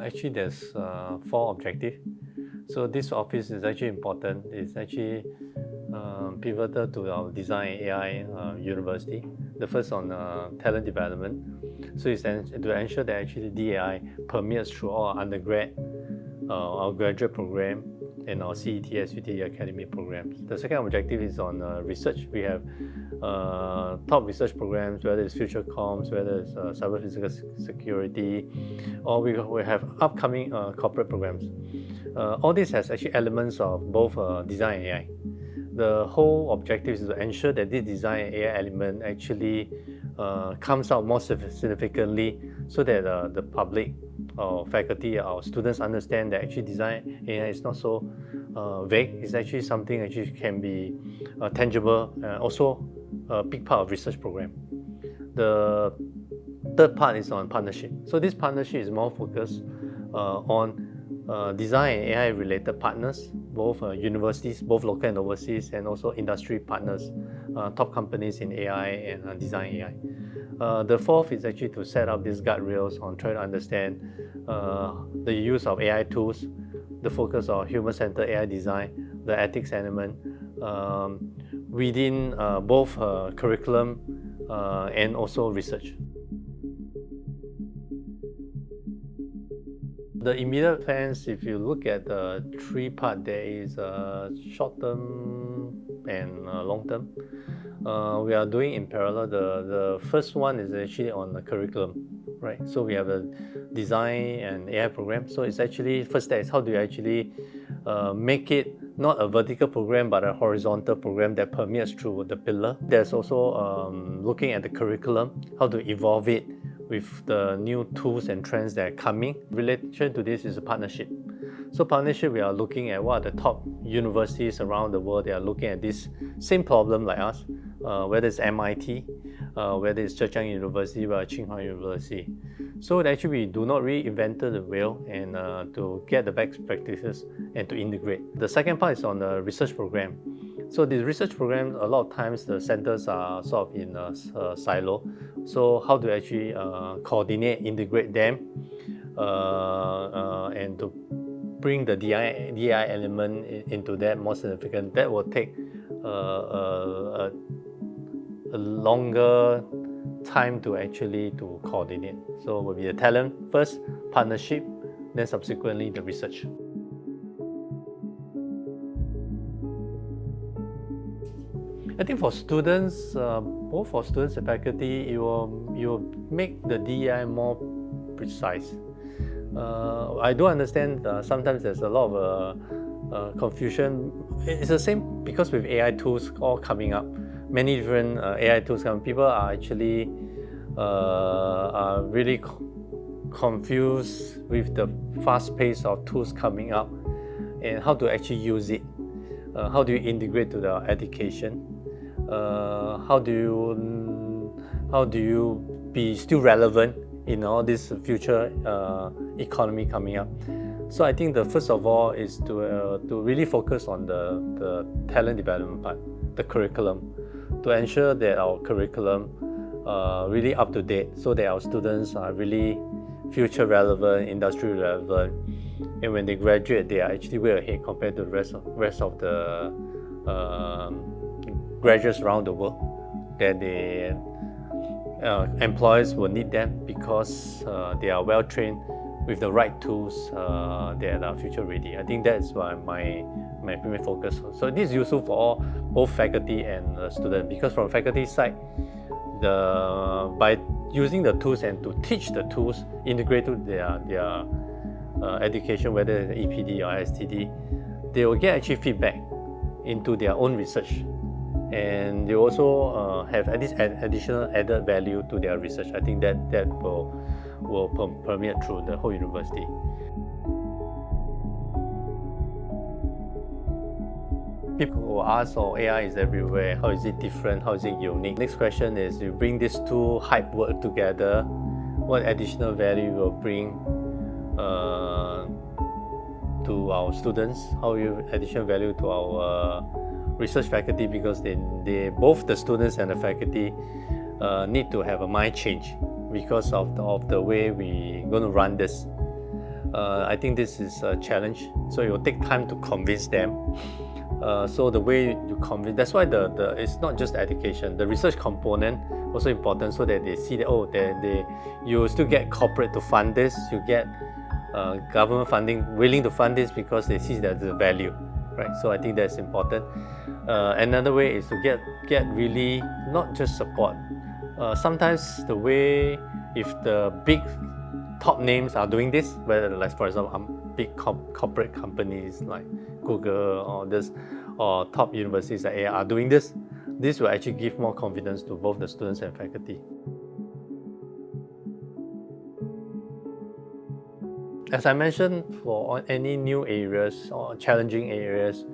Actually, there's four objectives. So this office is actually important. It's actually pivotal to our design AI university. The first on talent development. So it's to ensure that actually DAI permeates through all our undergrad, our graduate program, and our CET, SUTD academic programs. The second objective is on research. We have top research programs, whether it's future comms, whether it's cyber physical security, or we have upcoming corporate programs. All this has actually elements of both design and AI. The whole objective is to ensure that this design and AI element actually comes out more significantly, so that the public, our faculty, our students understand that actually design AI is not so vague. It's actually something actually can be tangible, also a big part of research program. The third part is on partnership. So this partnership is more focused on design and AI related partners, both universities, both local and overseas, and also industry partners, top companies in AI and design AI. The fourth is actually to set up these guardrails on trying to understand the use of AI tools, the focus on human-centered AI design, the ethics element within both curriculum and also research. The immediate plans, if you look at the three part, there is short-term and long-term. We are doing in parallel. The first one is actually on the curriculum, right? So we have a design and AI program. So it's actually, first step is how do you actually make it not a vertical program but a horizontal program that permeates through the pillar. There's also looking at the curriculum, how to evolve it with the new tools and trends that are coming. Relation to this is a partnership. So partnership, we are looking at what are the top universities around the world. They are looking at this same problem like us, whether it's MIT, whether it's Zhejiang University or Tsinghua University. So actually we do not reinvent the wheel and to get the best practices and to integrate. The second part is on the research program. So the research program, a lot of times the centers are sort of in a silo. So how to actually coordinate, integrate them, and to bring the DI element into that more significant. That will take a longer time to actually to coordinate. So it will be the talent first, partnership, then subsequently the research. I think for students, both for students and faculty, you will make the DEI more precise. I do understand sometimes there's a lot of confusion. It's the same because with AI tools all coming up, many different AI tools coming. People are actually are really confused with the fast pace of tools coming up and how to actually use it. How do you integrate to the education? How do you be still relevant in all this future economy coming up? So I think the first of all is to really focus on the talent development part, the curriculum, to ensure that our curriculum really up to date, so that our students are really future relevant, industry relevant, and when they graduate, they are actually way ahead compared to the rest of the graduates around the world, that the employers will need them because they are well trained with the right tools that are future ready. I think that's why my primary focus. So this is useful for all, both faculty and students, because from faculty side, by using the tools and to teach the tools, integrate to their education, whether it's EPD or STD, they will get actually feedback into their own research, and they also have this additional added value to their research. I think that will permeate through the whole university. People will ask, oh, AI is everywhere, how is it different, how is it unique? Next question is, you bring these two hype work together, what additional value will bring to our students, how you additional value to our research faculty, because they both the students and the faculty need to have a mind change because of the way we're going to run this. I think this is a challenge, so it will take time to convince them. So the way you convince, that's why it's not just education, the research component also important, so that they see that you still get corporate to fund this, you get government funding willing to fund this because they see that the value, right? So I think that's important. Another way is to get really not just support. Sometimes the way, if the big top names are doing this, whether like for example big corporate companies like Google or top universities like AI are doing this will actually give more confidence to both the students and faculty. As I mentioned, for any new areas or challenging areas,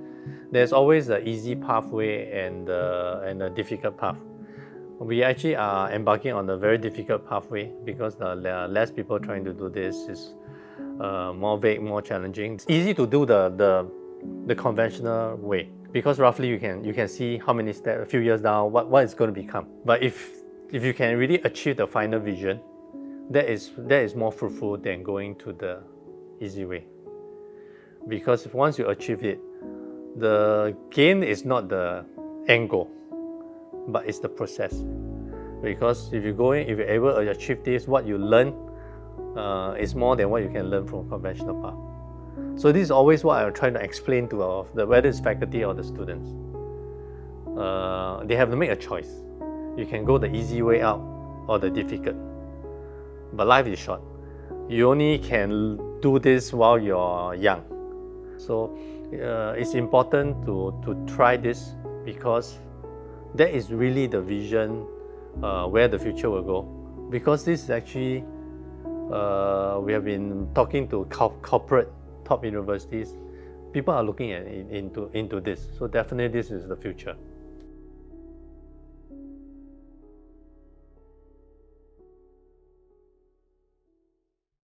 there's always an easy pathway and a difficult path. We actually are embarking on a very difficult pathway because there are less people trying to do this. It's more vague, more challenging. It's easy to do the conventional way because roughly you can see how many steps a few years down what it's going to become. But if you can really achieve the final vision, that is more fruitful than going to the easy way. Because once you achieve it, the gain is not the end goal, but it's the process. Because if you're able to achieve this, what you learn is more than what you can learn from conventional path. So this is always what I try to explain to whether it's faculty or the students. They have to make a choice. You can go the easy way out or the difficult. But life is short. You only can do this while you're young. So it's important to try this because that is really the vision where the future will go. Because this is actually, we have been talking to corporate top universities. People are looking into this. So definitely this is the future.